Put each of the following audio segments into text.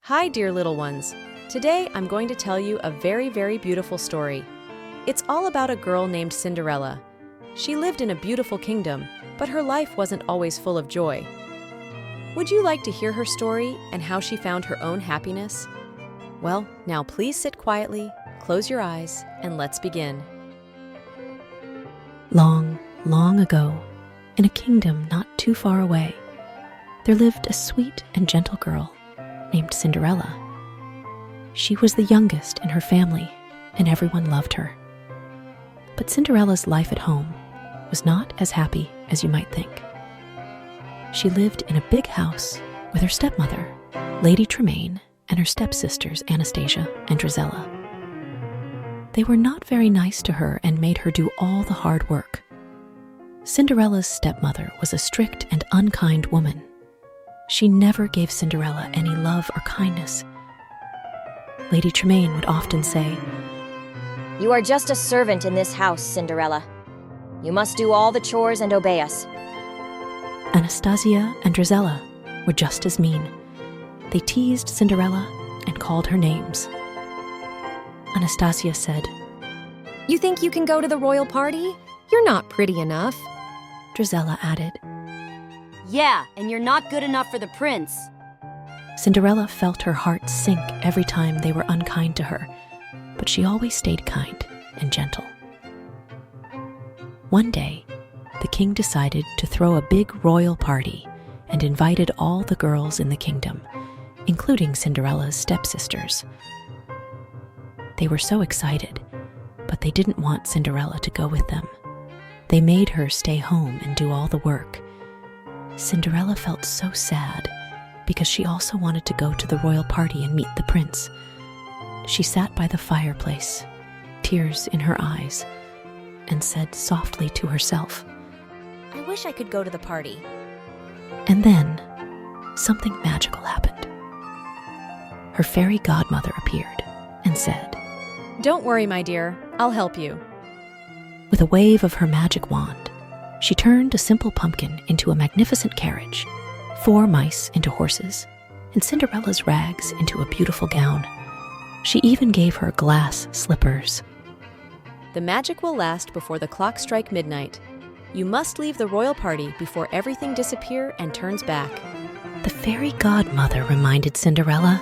Hi, dear little ones. Today I'm going to tell you a very, very beautiful story. It's all about a girl named Cinderella. She lived in a beautiful kingdom, but her life wasn't always full of joy. Would you like to hear her story and how she found her own happiness? Well, now please sit quietly, close your eyes, and let's begin. Long, long ago, in a kingdom not too far away, there lived a sweet and gentle girl named Cinderella. She was the youngest in her family, and everyone loved her. But Cinderella's life at home was not as happy as you might think. She lived in a big house with her stepmother, Lady Tremaine, and her stepsisters Anastasia and Drizella. They were not very nice to her and made her do all the hard work. Cinderella's stepmother was a strict and unkind woman. She never gave Cinderella any love or kindness. Lady Tremaine would often say, "You are just a servant in this house, Cinderella. You must do all the chores and obey us." Anastasia and Drizella were just as mean. They teased Cinderella and called her names. Anastasia said, You think you can go to the royal party? You're not pretty enough. Drizella added. Yeah, and you're not good enough for the prince. Cinderella felt her heart sink every time they were unkind to her, but she always stayed kind and gentle. One day, the king decided to throw a big royal party and invited all the girls in the kingdom, including Cinderella's stepsisters. They were so excited, but they didn't want Cinderella to go with them. They made her stay home and do all the work. Cinderella felt so sad because she also wanted to go to the royal party and meet the prince. She sat by the fireplace, tears in her eyes, and said softly to herself, I wish I could go to the party. And then something magical happened. Her fairy godmother appeared and said, Don't worry, my dear. I'll help you. With a wave of her magic wand, she turned a simple pumpkin into a magnificent carriage, 4 mice into horses, and Cinderella's rags into a beautiful gown. She even gave her glass slippers. The magic will last before the clock strike midnight. You must leave the royal party before everything disappears and turns back. The fairy godmother reminded Cinderella.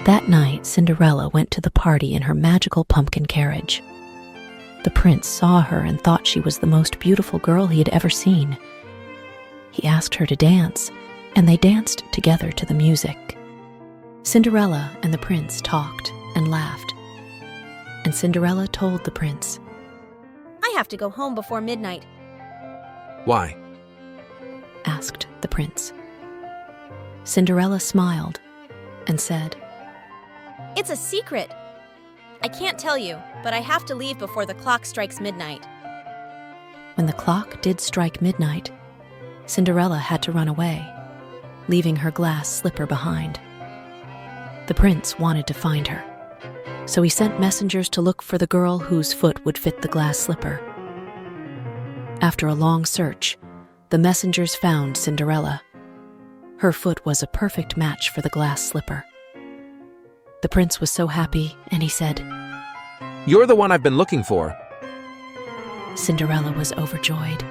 That night, Cinderella went to the party in her magical pumpkin carriage. The prince saw her and thought she was the most beautiful girl he had ever seen. He asked her to dance, and they danced together to the music. Cinderella and the prince talked and laughed, and Cinderella told the prince, I have to go home before midnight. Why? asked the prince. Cinderella smiled and said, It's a secret. I can't tell you, but I have to leave before the clock strikes midnight. When the clock did strike midnight, Cinderella had to run away, leaving her glass slipper behind. The prince wanted to find her, so he sent messengers to look for the girl whose foot would fit the glass slipper. After a long search, the messengers found Cinderella. Her foot was a perfect match for the glass slipper. The prince was so happy, and he said, You're the one I've been looking for. Cinderella was overjoyed,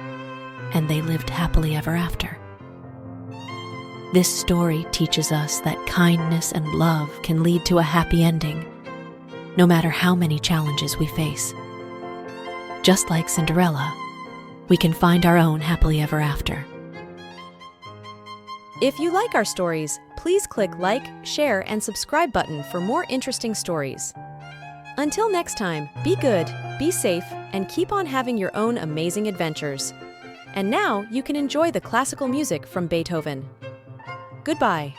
and they lived happily ever after. This story teaches us that kindness and love can lead to a happy ending, no matter how many challenges we face. Just like Cinderella, we can find our own happily ever after. If you like our stories, please click like, share, and subscribe button for more interesting stories. Until next time, be good, be safe, and keep on having your own amazing adventures. And now you can enjoy the classical music from Beethoven. Goodbye.